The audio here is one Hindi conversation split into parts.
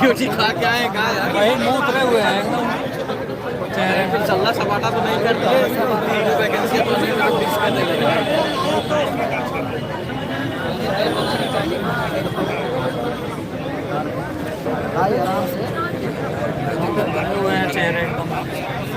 रोटी खा के आए कहीं मुंह उतरे हुए हैं चेहरे पे चलना सपाटा तो नहीं कर दिए वैकेंसी तो नहीं फिक्स करने लगे आराम से हुए हैं चेहरे एकदम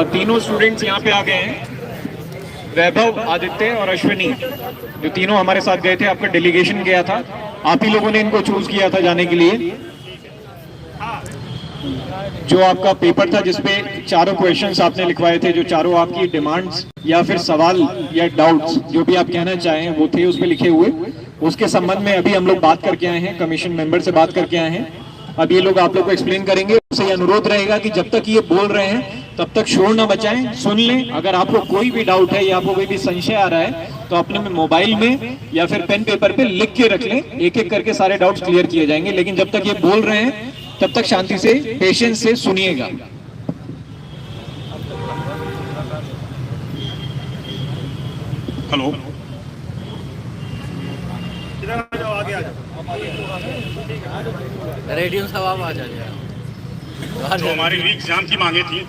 तीनों स्टूडेंट्स यहाँ पे आ गए हैं, वैभव, आदित्य और अश्विनी, जो तीनों हमारे साथ गए थे। आपका डेलीगेशन गया था, आप ही लोगों ने इनको चूज किया था जाने के लिए। जो आपका पेपर था जिसपे चारों क्वेश्चंस आपने लिखवाए थे, जो चारों आपकी डिमांड्स या फिर सवाल या डाउट्स जो भी आप कहना चाहें वो थे उस पे लिखे हुए, उसके संबंध में अभी हम लोग बात करके आए हैं, कमीशन मेंबर से बात करके आए हैं। अब ये लोग आप लोग को एक्सप्लेन करेंगे। उससे अनुरोध रहेगा कि जब तक ये बोल रहे हैं तब तक शोर ना मचाएं, सुन लें। अगर आपको कोई भी डाउट है या आपको कोई भी संशय आ रहा है तो अपने में मोबाइल में या फिर पेन पेपर पे लिख के रख लें, एक एक करके सारे डाउट्स क्लियर किए जाएंगे। लेकिन जब तक ये बोल रहे हैं तब तक शांति से, पेशेंस से सुनिएगा। हेलो, रेडियो से आवाज आ जाए। जो हमारी एग्जाम की मांगे थी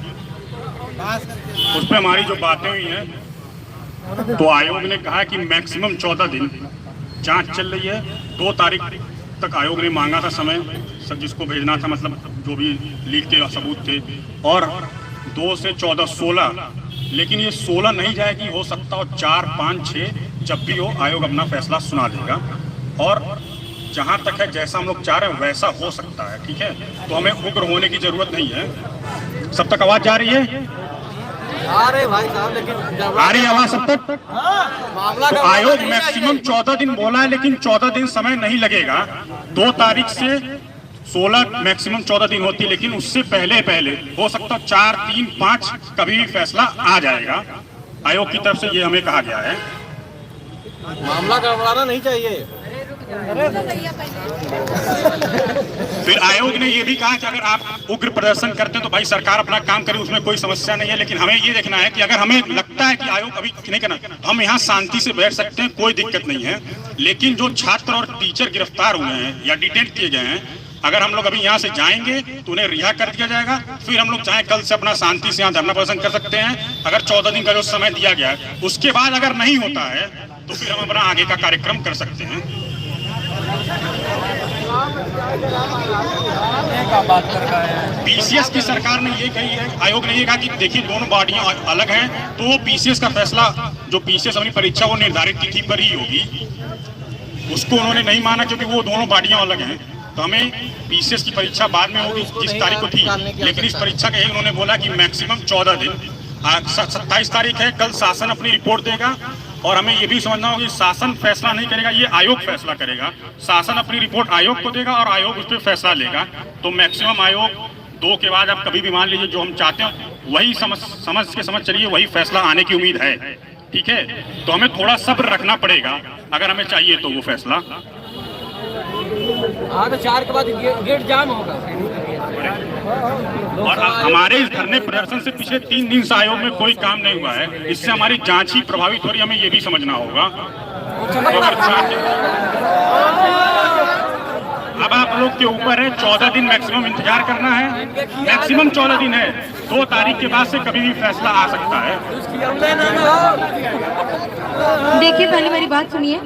उस पर हमारी जो बातें हुई हैं, तो आयोग ने कहा कि मैक्सिमम 14 दिन जांच चल रही है। 2 तारीख तक आयोग ने मांगा था समय, सब जिसको भेजना था, मतलब जो भी लीक के सबूत थे, और 2 से 14 16, लेकिन ये 16 नहीं जाएगी, हो सकता हो 4, 5, 6 जब भी हो आयोग अपना फैसला सुना देगा। और जहाँ तक है जैसा हम लोग चाह रहे हैं वैसा हो सकता है, ठीक है। तो हमें उग्र होने की जरूरत नहीं है। सब तक आवाज जा रही है? आ रहे भाई साहब, लेकिन आ रही आवाज सब तक? तो आयोग मैक्सिमम 14 दिन बोला है, लेकिन 14 दिन समय नहीं लगेगा। 2 तारीख से 16 मैक्सिमम 14 दिन होती है, लेकिन उससे पहले हो सकता 4, 3, 5 कभी भी फैसला आ जाएगा। आयोग की तरफ से ये हमें कहा गया है। मामला गड़बड़ाना नहीं चाहिए। फिर आयोग ने ये भी कहा कि अगर आप उग्र प्रदर्शन करते हैं तो भाई सरकार अपना काम करे, उसमें कोई समस्या नहीं है। लेकिन हमें ये देखना है कि अगर हमें लगता है कि आयोग अभी नहीं करना, हम यहाँ शांति से बैठ सकते हैं, कोई दिक्कत नहीं है। लेकिन जो छात्र और टीचर गिरफ्तार हुए हैं या डिटेन किए गए हैं, अगर हम लोग अभी यहाँ से जाएंगे तो उन्हें रिहा कर दिया जाएगा। फिर हम लोग चाहे कल से अपना शांति से यहाँ धरना प्रदर्शन कर सकते हैं, अगर 14 दिन का जो समय दिया गया है। उसके बाद अगर नहीं होता है तो फिर हम अपना आगे का कार्यक्रम कर सकते हैं। पीसीएस की सरकार ने ये कही है, आयोग ने ये कहा कि देखिए दोनों बॉडियां अलग हैं, तो वो पीसीएस का फैसला, जो पीसीएस अपनी परीक्षा वो निर्धारित तिथि पर ही होगी, उसको उन्होंने नहीं माना क्योंकि वो दोनों बॉडियां अलग हैं। तो हमें पीसीएस की परीक्षा बाद में होगी, 30 तारीख को थी, लेकिन इस परीक्षा का उन्होंने बोला कि मैक्सिमम 14 दिन। 27 तारीख है, कल शासन अपनी रिपोर्ट देगा। और हमें ये भी समझना होगा कि शासन फैसला नहीं करेगा, ये आयोग फैसला करेगा। शासन अपनी रिपोर्ट आयोग को देगा और आयोग उस पर फैसला लेगा। तो मैक्सिमम आयोग 2 के बाद आप कभी भी मान लीजिए जो हम चाहते हैं वही समझ चलिए, वही फैसला आने की उम्मीद है, ठीक है। तो हमें थोड़ा सब्र रखना पड़ेगा अगर हमें चाहिए तो वो फैसला। हाँ, तो 4 के बाद गेट जाम होगा। और हमारे इस धरने प्रदर्शन से पिछले 3 दिन से आयोग में कोई काम नहीं हुआ है, इससे हमारी जांच ही प्रभावित हो रही है। हमें ये भी समझना होगा। अब आप लोग के ऊपर है, 14 दिन मैक्सिमम इंतजार करना है। मैक्सिमम 14 दिन है, 2 तारीख के बाद से कभी भी फैसला आ सकता है। देखिए, पहले मेरी बात सुनिए,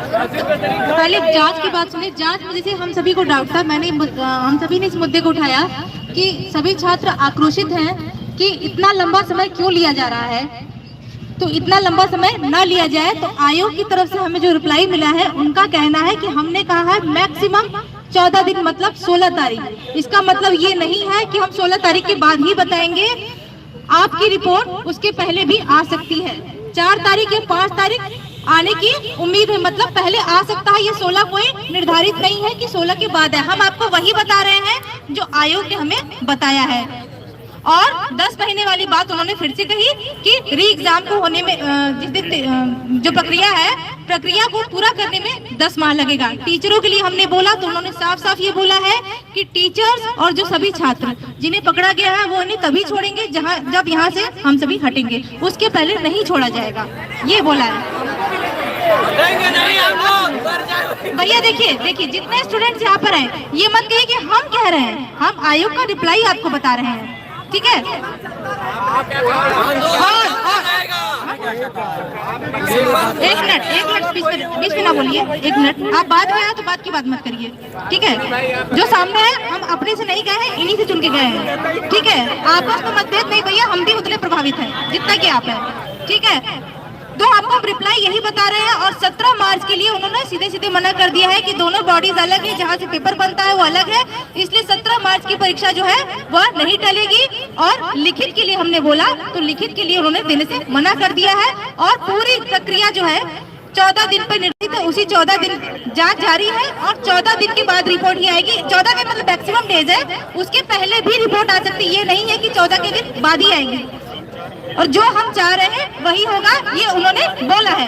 पहले जांच की बात सुनिए। जांच में जैसे हम सभी को डाउट था, हम सभी ने इस मुद्दे को उठाया कि सभी छात्र आक्रोशित हैं कि इतना लंबा समय क्यों लिया जा रहा है। तो इतना लंबा समय न लिया जाए। तो आयोग की तरफ से हमें जो रिप्लाई मिला है, उनका कहना है कि हमने कहा है मैक्सिमम 14 दिन, मतलब 16 तारीख। इसका मतलब ये नहीं है कि हम 16 तारीख के बाद ही बताएंगे, आपकी रिपोर्ट उसके पहले भी आ सकती है। 4 तारीख या 5 तारीख आने की उम्मीद है, मतलब पहले आ सकता है। ये 16 कोई निर्धारित नहीं है कि 16 के बाद है। हम आपको वही बता रहे हैं जो आयोग ने हमें बताया है। और 10 महीने वाली बात उन्होंने फिर से कही कि री एग्जाम को होने में जिस दिन जो प्रक्रिया को पूरा करने में 10 माह लगेगा। टीचरों के लिए हमने बोला तो उन्होंने साफ साफ ये बोला है कि टीचर्स और जो सभी छात्र जिन्हें पकड़ा गया है वो इन्हें तभी छोड़ेंगे जब यहाँ से हम सभी हटेंगे, उसके पहले नहीं छोड़ा जाएगा, ये बोला है। भैया देखिए जितने स्टूडेंट्स यहाँ पर हैं, ये मत कहिए कि हम कह रहे हैं, हम आयोग का रिप्लाई आपको बता रहे हैं, ठीक है। एक मिनट बीच में ना बोलिए, 1 मिनट। आप बाद में आए तो बात की बात मत करिए, ठीक है। जो सामने है हम अपने से नहीं गए हैं, इन्हीं से चुन के गए हैं, ठीक है। आपस में मतभेद नहीं भैया, हम भी उतने प्रभावित हैं जितना कि आप हैं, ठीक है। तो आपको हम रिप्लाई यही बता रहे हैं। और 17 मार्च के लिए उन्होंने सीधे मना कर दिया है कि दोनों बॉडीज अलग है, जहां से पेपर बनता है वो अलग है, इसलिए 17 मार्च की परीक्षा जो है वह नहीं टलेगी। और लिखित के लिए हमने बोला तो लिखित के लिए उन्होंने देने से मना कर दिया है। और पूरी प्रक्रिया जो है 14 दिन पर निर्धारित है, उसी 14 दिन जांच जारी है और 14 दिन के बाद रिपोर्ट ही आएगी। 14 दिन मतलब मैक्सिमम डेज है, उसके पहले भी रिपोर्ट आ सकती है, ये नहीं है कि 14 के दिन बाद ही आएंगे। और जो हम चाह रहे हैं वही होगा, ये उन्होंने बोला है।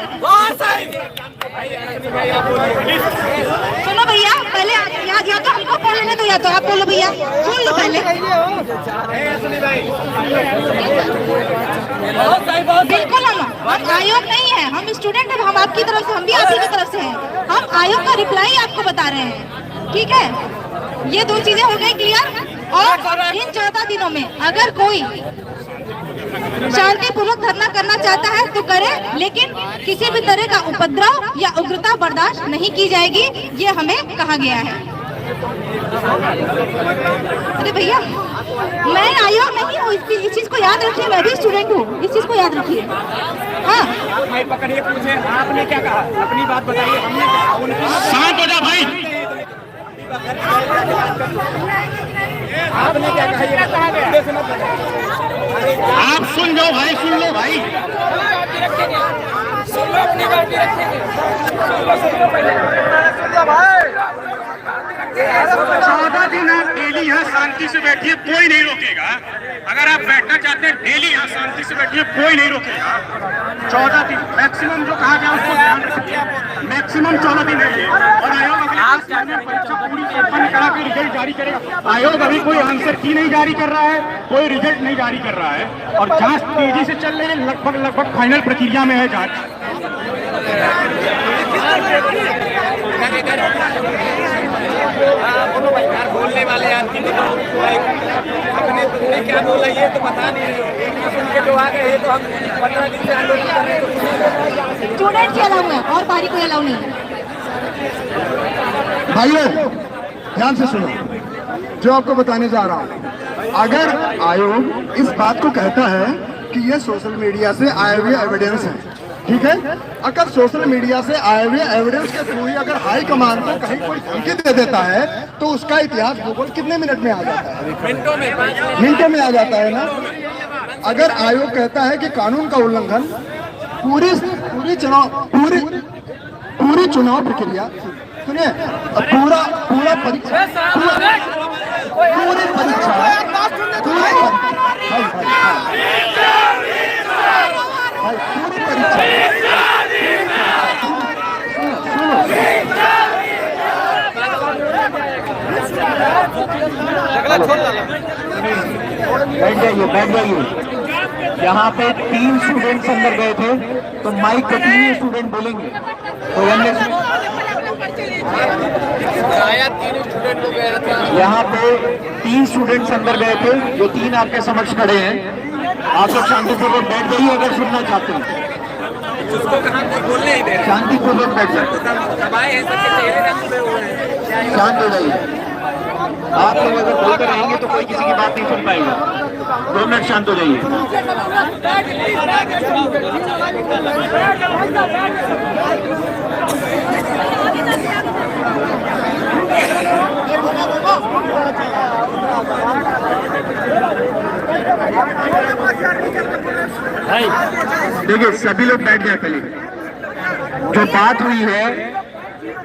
सुनो भैया, पहले या तो हमको बोलने दो या तो आप बोलो भैया, सुन लो पहले। बिल्कुल हम आयोग नहीं है, हम स्टूडेंट हैं, हम आपकी तरफ से, हम भी आपकी तरफ से हैं। हम आयोग का रिप्लाई आपको बता रहे हैं, ठीक है। ये 2 चीजें हो गई क्लियर। और इन 14 दिनों में अगर कोई शांतिपूर्वक धरना करना चाहता है तो करे, लेकिन किसी भी तरह का उपद्रव या उग्रता बर्दाश्त नहीं की जाएगी, ये हमें कहा गया है। अरे भैया, मैं आयोग नहीं हूँ, इस चीज को याद रखिए, मैं भी स्टूडेंट हूँ, इस चीज को याद रखिए। हाँ, पकड़िए, पूछे आपने क्या कहा, अपनी बात बताइए। हमने शांत हो जा भाई, आपने क्या कहा, आप सुन जाओ भाई, सुन लो भाई। सुन लो अपनी बात भी रखेंगे, सुन लो भाई। 14 दिन आप डेली यहाँ शांति से बैठिए, कोई नहीं रोकेगा। अगर आप बैठना चाहते हैं डेली यहाँ शांति से बैठिए, कोई नहीं रोकेगा। 14 दिन मैक्सिमम जो कहा गया उसको ध्यान रखिए, मैक्सिमम 14 दिन है। और आयोग अगले परीक्षा पूरी संपन्न करा के रिजल्ट जारी करेगा। आयोग अभी कोई आंसर की नहीं जारी कर रहा है, कोई रिजल्ट नहीं जारी कर रहा है, और जांच तेजी से चल रही है, लगभग फाइनल प्रक्रिया में है जांच। बोलने वाले आदमी अपने तुमने क्या बोला ये तो पता नहीं, सुन के तो आ गए। ये तो हम 15 दिन से आंदोलन कर रहे हैं। स्टूडेंट के अलाउ है और बारी कोई अलाउ नहीं है। भाइयों ध्यान से सुनो, जो आपको बताने जा रहा हूँ। अगर आयोग इस बात को कहता है कि ये सोशल मीडिया से आए हुए एविडेंस है, ठीक है। अगर सोशल मीडिया से आए हुए एविडेंस के थ्रू ही अगर हाई कमान को कहीं कोई धमकी दे देता है तो उसका इतिहास भूगोल कितने मिनट में आ जाता है? मिनटों में आ जाता है ना। अगर आयोग कहता है कि कानून का उल्लंघन पूरी चुनाव प्रक्रिया, सुनिए, पूरा परीक्षा, पूरी परीक्षा, बैठ जाइए। यहाँ पे 3 स्टूडेंट्स अंदर गए थे, तो माइक पे 3 स्टूडेंट बोलेंगे, तो यहाँ पे 3 स्टूडेंट्स अंदर गए थे, जो 3 आपके समक्ष खड़े हैं। आप लोग शांतिपूर्वक बैठ जाइए अगर सुनना चाहते हैं, शांतिपूर्वक बैठ जाइए, शांत हो जाइए। आप लोग अगर बोलते रहेंगे तो कोई किसी की बात नहीं सुन पाएगा। 2 मिनट शांत हो जाइए। देखिए सभी लोग बैठ जाए पहले। जो बात हुई है,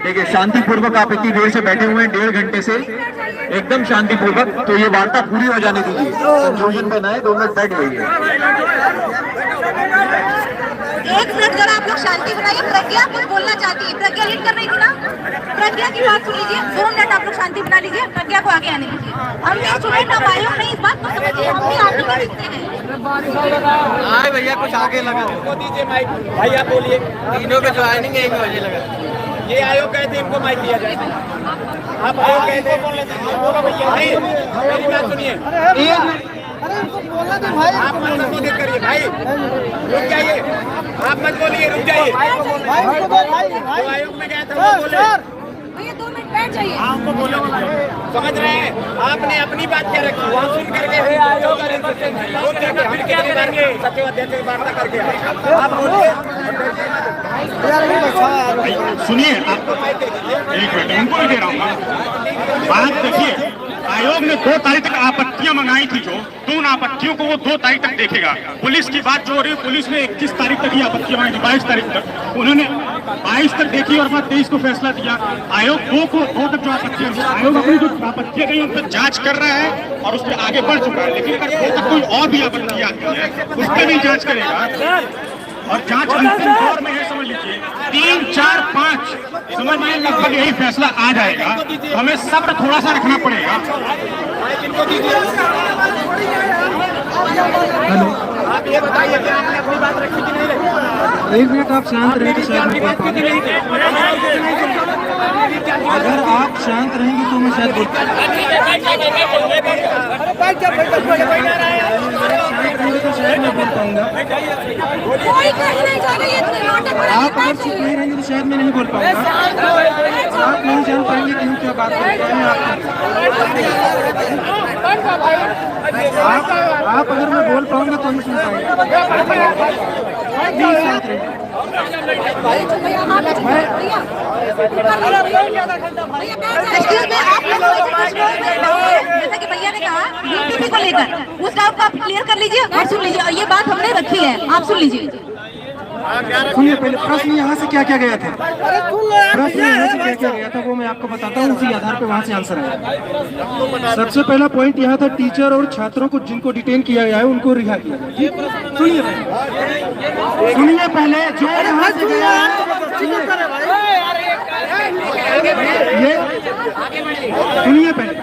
ठीक है, शांतिपूर्वक आप इतनी देर से बैठे हुए हैं, 1.5 घंटे से एकदम शांतिपूर्वक, तो ये वार्ता पूरी हो जाने दीजिए, कंक्लूजन पे ना है, 2 मिनट बैठ जाइए। एक मिनट जरा आप लोग शांति बनाइए। प्रज्ञा कुछ बोलना चाहती है, प्रज्ञा लीड कर रही थी ना, प्रज्ञा की बात सुन लीजिए। 2 मिनट आप लोग शांति बना लीजिए, प्रज्ञा को आगे आने दीजिए। हम भी स्टूडेंट, हम आयोग नहीं, इस बात को समझिए, हम भी आगे नहीं दिखते हैं। हाँ भैया कुछ आगे लगा दीजिए माइक, भाई आप बोलिए। तीनों का ज्वाइनिंग एक बजे लगा, ये आयोग गए थे, इनको माइक दिया जाए। आप आयोग गए थे, बोलो भैया, मेरी बात सुनिए। आप मत संबोधित करिए भाई, रुक जाइए, आप मत बोलिए, रुक जाइए। तो आयोग में गए थे वो बोले, भैया 2 मिनट बैठ जाइए। आपको बोलो, समझ रहे हैं, आपने अपनी बात क्या रखी, वहाँ सुन करके फिर क्या करेंगे, सचिव अध्यक्ष की वार्ता करके आप बोलिए। सुनिए, एक मिनट, उनको भी दे रहा हूँ बात। देखिए, आयोग ने 2 तारीख तक आपत्तियां मंगाई थी, तो उन आपत्तियों को वो 2 तारीख तक देखेगा। पुलिस की बात जो हो रही है, पुलिस ने 21 तारीख तक ही आपत्तियां मंगाई, 22 तारीख तक उन्होंने 22 तक देखी और बाद 23 को फैसला दिया। आयोग 2 तक जो आपत्तियां, आयोग अपनी जो आपत्तियां गई उन पर जांच कर रहा है और उस पर आगे बढ़ चुका है, लेकिन अगर 2 तक कोई और भी आपत्ति आती है उस पर भी जांच करेगा और जांच अंतिम दौर में है, समझ लीजिए 3, 4, 5 समझ में लगभग यही फैसला आ जाएगा। हमें सब्र थोड़ा सा रखना पड़ेगा। हेलो, आप ये बताइए कि आपने अपनी बात रखी कि नहीं रखी? 1 मिनट आप शांत रहिए तो शायद मैं बोल पाऊँ। अगर आप शांत रहेंगे तो मैं शायद बोल पाऊँ। शायद मैं बोल पाऊंगा। आप अगर चुप नहीं रहेंगे तो शायद मैं नहीं बोल पाऊंगा। आप नहीं जान पाएंगे कि हम क्या बात कर रहे हैं। आप अगर मैं बोल पाऊंगा तो नहीं सुन पाएंगे। प्लीज शांत रहिए। जैसा कि भैया ने कहा यूपीपी को लेकर, उस डाउट को आप क्लियर कर लीजिए और सुन लीजिए, और ये बात हमने रखी है, आप सुन लीजिए। सुनिए, पहले प्रश्न यहाँ से क्या क्या गया था, प्रश्न यहाँ से क्या क्या गया था वो मैं आपको बताता हूँ, उसी आधार पे वहाँ से आंसर आया। सबसे पहला पॉइंट यहाँ था, टीचर और छात्रों को जिनको डिटेन किया गया है उनको रिहा किया गया। सुनिए पहले, जो यहाँ से गया है, सुनिए पहले,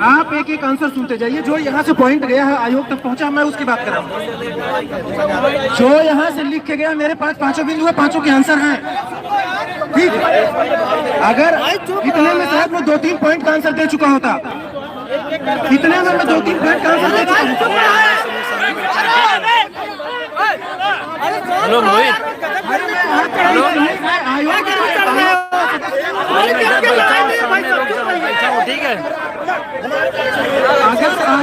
आप एक एक आंसर सुनते जाइए। जो यहाँ से पॉइंट गया है आयोग तक पहुँचा, मैं उसकी बात कर रहा हूँ। जो यहाँ से लिख के गया, मेरे पास 5 बिंदु है, 5 के आंसर हैं, ठीक है। अगर इतने में शायद मैं 2-3 पॉइंट का आंसर दे चुका होता, इतने में मैं 2-3 पॉइंट का आंसर दे चुका हूँ। हेलो मोहित, ठीक है,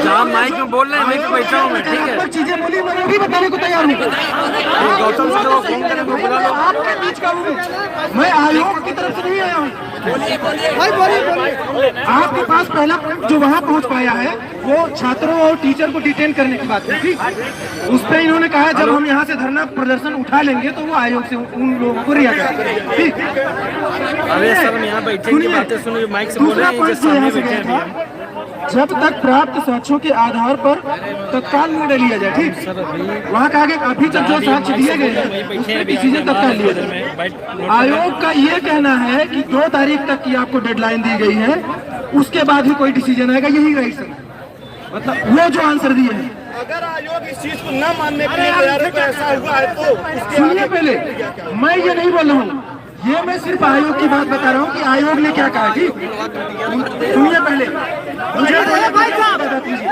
जहाँ माइक में बोल रहे हैं मैं बैठा हूँ, मैं ठीक है, चीजें बोली मैं भी बताने को तैयार हूँ। गौतम से लोग फोन करें, बुला लो। आपके बीच का हूँ मैं, आयोग की तरफ से नहीं आया हूँ। आपके पास पहला जो वहाँ पहुँच पाया है वो छात्रों और टीचर को डिटेन करने की बात है, ठीक। उस पर इन्होंने कहा जब हम यहाँ से धरना प्रदर्शन उठा लेंगे तो वो आयोग से उन लोगों को रिहा करेंगे, ठीक। अरे सर यहाँ बैठेंगे, बातें सुनिए, माइक से बोल रहे हैं, सामने बैठे हैं। जब तक प्राप्त साक्ष्यों के आधार पर तत्काल निर्णय लिया जाए, ठीक। वहाँ कहा गया अभी तक जो साक्ष्य दिए गए हैं उस पर डिसीजन तत्काल लिया जाए। आयोग का ये कहना है कि 2 तारीख तक की आपको डेडलाइन दी गई है, उसके बाद ही कोई डिसीजन आएगा, यही राइट है। मतलब वो जो आंसर दिए हैं, अगर आयोग इस चीज को न मानने के लिए तैयार है तो ऐसा हुआ है तो सुनिए पहले, मैं ये नहीं बोल रहा हूँ, ये मैं सिर्फ आयोग की बात बता रहा हूँ कि आयोग ने क्या कहा, ठीक। सुनिए पहले, मुझे बता दीजिए,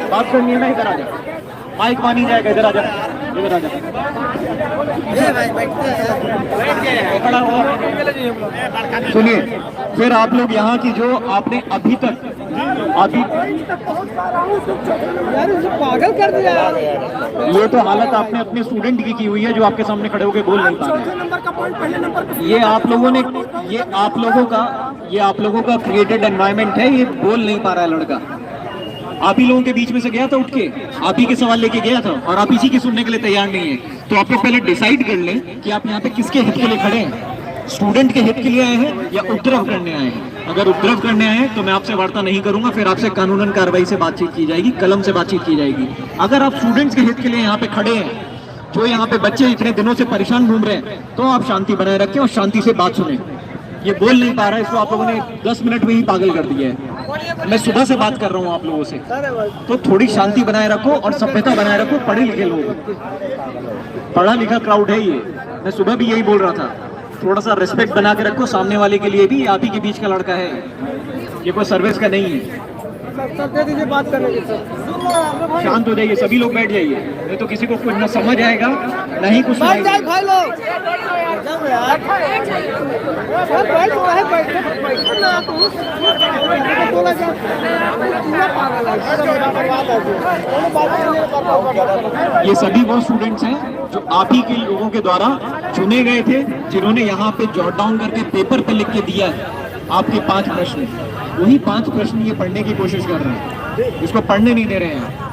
बात करनी है ना, इधर आ जा, माइक मानी जाएगा, इधर आ जा, इधर आ जा। सुनिए, फिर आप लोग यहाँ की जो आपने अभी पागल कर दिया, ये तो हालत आपने अपने स्टूडेंट की हुई है जो आपके सामने खड़े होकर बोल नहीं पा रहे। ये आप लोगों का क्रिएटेड एनवायरनमेंट है, ये बोल नहीं पा रहा है लड़का, आप ही लोगों के बीच में से गया था उठ के, आप ही के सवाल लेके गया था और आप इसी की सुनने के लिए तैयार नहीं है। तो आप लोग पहले डिसाइड कर लें कि आप यहाँ पे किसके हित के लिए खड़े हैं, स्टूडेंट के हित के लिए आए हैं या उपद्रव करने आए हैं। अगर उपद्रव करने आए हैं तो मैं आपसे वार्ता नहीं करूंगा, फिर आपसे कानूनन कार्रवाई से बातचीत की जाएगी, कलम से बातचीत की जाएगी। अगर आप स्टूडेंट्स के हित के लिए यहाँ पे खड़े हैं, जो यहाँ पे बच्चे इतने दिनों से परेशान घूम रहे हैं, तो आप शांति बनाए रखें और शांति से बात सुने। ये बोल नहीं पा रहा है, इसको आप लोगों ने 10 मिनट में ही पागल कर दिया है। मैं सुबह से बात कर रहा हूँ आप लोगों से, तो थोड़ी शांति बनाए रखो और सभ्यता बनाए रखो। पढ़े लिखे लोग, पढ़ा लिखा क्राउड है ये, मैं सुबह भी यही बोल रहा था। थोड़ा सा रिस्पेक्ट बना के रखो सामने वाले के लिए भी, आप ही के बीच का लड़का है, ये कोई सर्विस का नहीं है। बात करने की सर, शांत हो जाइए, सभी लोग बैठ जाइए, नहीं तो किसी को कुछ ना समझ आएगा ना ही कुछ भाई लोग ये सभी वो स्टूडेंट्स हैं जो आप ही के लोगों के द्वारा चुने गए थे, जिन्होंने यहाँ पे जॉट डाउन करके पेपर पे लिख के दिया है आपके 5 प्रश्न। वही 5 प्रश्न ये पढ़ने की कोशिश कर रहे हैं, इसको पढ़ने नहीं दे रहे हैं।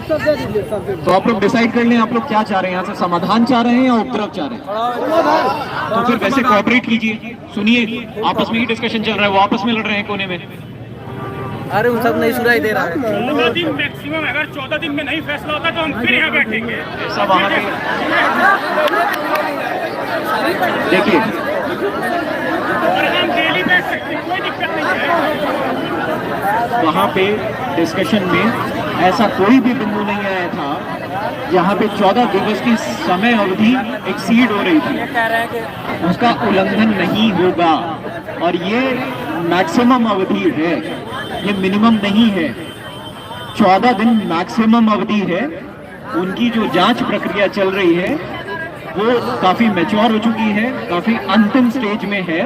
तो आप लोग डिसाइड कर लें, आप लोग क्या चाह रहे हैं, यहाँ से समाधान चाह रहे हैं या उपद्रव चाह रहे हैं। तो फिर वैसे कोऑपरेट कीजिए, सुनिए, आपस में ही डिस्कशन चल रहा है, वो आपस में लड़ रहे हैं कोने में। अरे उन सब नहीं सुनाई दे रहा है। 14 दिन मैक्सिमम, अगर 14 दिन में नहीं फैसला होता तो हम फिर यहाँ बैठेंगे। सब वहाँ पे देखिए, हम डेली बैठ सकते हैं, कोई दिक्कत नहीं है। वहाँ पे डिस्कशन में ऐसा कोई भी बिंदु नहीं आया था जहाँ पे 14 दिवस की समय अवधि एक्सीड हो रही थी, उसका उल्लंघन नहीं होगा। और ये मैक्सिमम अवधि है, ये मिनिमम नहीं है। 14 दिन मैक्सिमम अवधि है। उनकी जो जांच प्रक्रिया चल रही है वो काफी मैच्योर हो चुकी है, काफी अंतिम स्टेज में है,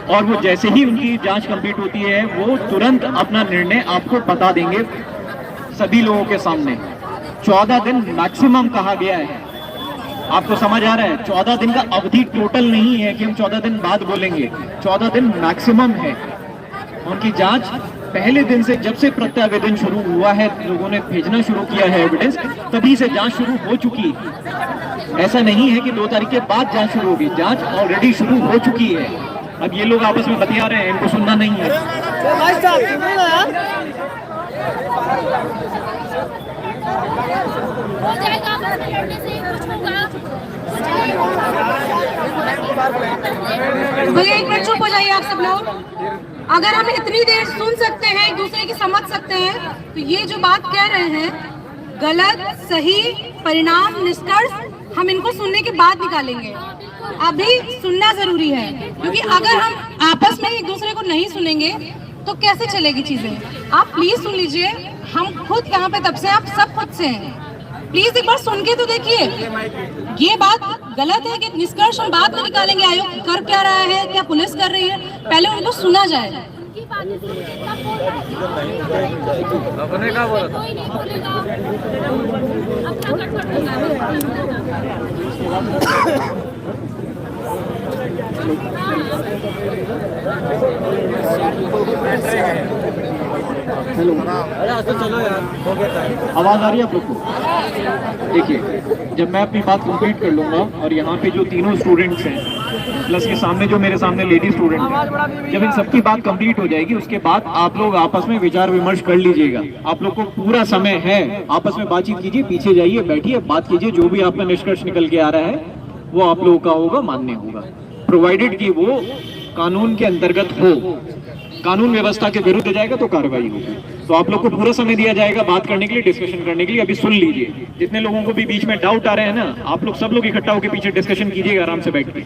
और वो जैसे ही उनकी जांच कंप्लीट होती है वो तुरंत अपना निर्णय आपको बता देंगे सभी लोगों के सामने। 14 दिन मैक्सिमम कहा गया है, आपको समझ आ रहा है? 14 दिन का अवधि टोटल नहीं है कि हम 14 दिन बाद बोलेंगे, 14 दिन मैक्सिमम है। उनकी जांच पहले दिन से, जब से प्रत्यावेदन शुरू हुआ है, लोगों ने भेजना शुरू किया है एविडेंस, तभी से जांच शुरू हो चुकी है। ऐसा नहीं है कि 2 तारीख के बाद जांच शुरू होगी, जांच ऑलरेडी शुरू हो चुकी है। अब ये लोग आपस में बतिया रहे हैं, इनको सुनना नहीं है। भैया एक मिनट चुप हो जाइए आप सब लोग। अगर हम इतनी देर सुन सकते हैं, एक दूसरे की समझ सकते हैं, तो ये जो बात कह रहे हैं गलत, सही, परिणाम, निष्कर्ष हम इनको सुनने के बाद निकालेंगे। अभी सुनना जरूरी है, क्योंकि अगर हम आपस में एक दूसरे को नहीं सुनेंगे तो कैसे चलेगी चीजें। आप प्लीज सुन लीजिए, हम खुद यहाँ पे तब से, आप सब खुद से हैं, प्लीज एक बार सुन के तो देखिए। ये बात गलत है कि निष्कर्ष हम बाद में निकालेंगे, आयोग कर क्या रहा है, क्या पुलिस कर रही है, पहले उनको सुना जाए। अपने का बोला चलो यार, हो गया। आवाज आ रही है आप लोग को? देखिए, जब मैं अपनी बात कंप्लीट कर लूंगा और यहाँ पे जो तीनों स्टूडेंट्स हैं प्लस के सामने जो मेरे सामने लेडी स्टूडेंट हैं, जब इन सबकी बात कंप्लीट हो जाएगी उसके बाद आप लोग आपस में विचार विमर्श कर लीजिएगा। आप लोग को पूरा समय है, आपस में बातचीत कीजिए, पीछे जाइए, बैठिए, बात कीजिए। जो भी आपका निष्कर्ष निकल के आ रहा है वो आप लोगों का होगा, मान्य होगा, प्रोवाइडेड कि वो कानून के अंतर्गत हो। कानून व्यवस्था के विरुद्ध जाएगा तो कार्रवाई होगी। तो आप लोग को पूरा समय दिया जाएगा बात करने के लिए, डिस्कशन करने के लिए। अभी सुन लीजिए, जितने लोगों को भी बीच में डाउट आ रहे हैं ना, आप लोग सब लोग इकट्ठा होकर पीछे डिस्कशन कीजिएगा आराम से बैठ के।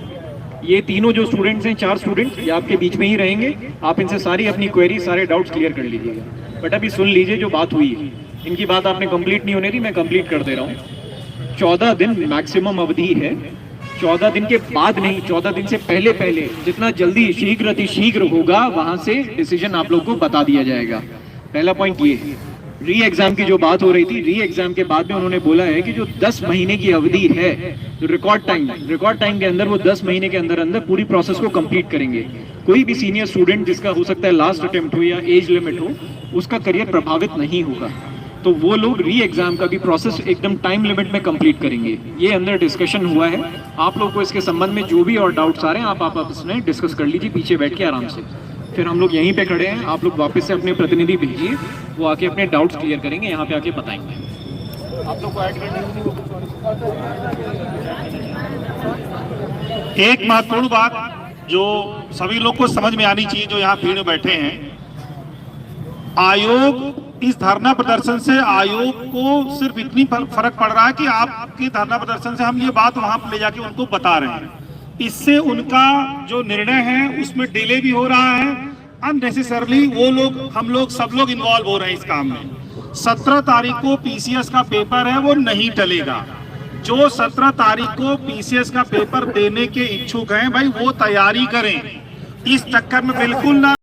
ये तीनों जो स्टूडेंट्स हैं, 4 स्टूडेंट्स, ये आपके बीच में ही रहेंगे। आप इनसे सारी अपनी क्वेरी, सारे डाउट्स क्लियर कर लीजिएगा। बट अभी सुन लीजिए जो बात हुई है, इनकी बात आपने कंप्लीट नहीं होने दी, मैं कंप्लीट कर दे रहा हूँ। 14 दिन मैक्सिमम अवधि है, 14 दिन के बाद नहीं, 14 दिन से पहले पहले जितना जल्दी शीघ्र अतिशीघ्र होगा वहां से डिसीजन आप लोग को बता दिया जाएगा। पहला पॉइंट ये है। री एग्जाम की जो बात हो रही थी, री एग्जाम के बाद में उन्होंने बोला है कि जो 10 महीने की अवधि है, रिकॉर्ड टाइम के अंदर वो 10 महीने के अंदर अंदर पूरी प्रोसेस को कंप्लीट करेंगे। कोई भी सीनियर स्टूडेंट जिसका हो सकता है लास्ट अटेम्प्ट हो या एज लिमिट हो, उसका करियर प्रभावित नहीं होगा। तो वो लोग री एग्जाम का भी प्रोसेस एकदम टाइम लिमिट में कंप्लीट करेंगे। ये अंदर डिस्कशन हुआ है। आप लोग को इसके संबंध में जो भी और डाउट्स आ रहे हैं आप आपस में डिस्कस कर लीजिए पीछे बैठ के आराम से। फिर हम लोग यहीं पे खड़े हैं, आप लोग वापस से अपने प्रतिनिधि भेजिए, वो आके अपने डाउट्स क्लियर करेंगे, यहाँ पे आके बताएंगे। आप लोग को ऐड एक महत्वपूर्ण बात जो सभी लोग को समझ में आनी चाहिए, जो यहाँ भीड़ में बैठे हैं, आयोग इस धरना प्रदर्शन से आयोग को सिर्फ इतनी फर्क पड़ रहा है कि आपके धरना प्रदर्शन से हम ये बात वहां ले जाके उनको बता रहे हैं। इससे उनका जो निर्णय है उसमें डिले भी हो रहा है, अननेसेसरली वो लोग, हम लोग, सब लोग इन्वॉल्व हो रहे हैं इस काम में। 17 तारीख को पीसीएस का पेपर है, वो नहीं टलेगा। जो 17 तारीख को पीसीएस का पेपर देने के इच्छुक हैं भाई, वो तैयारी करें, इस चक्कर में बिल्कुल ना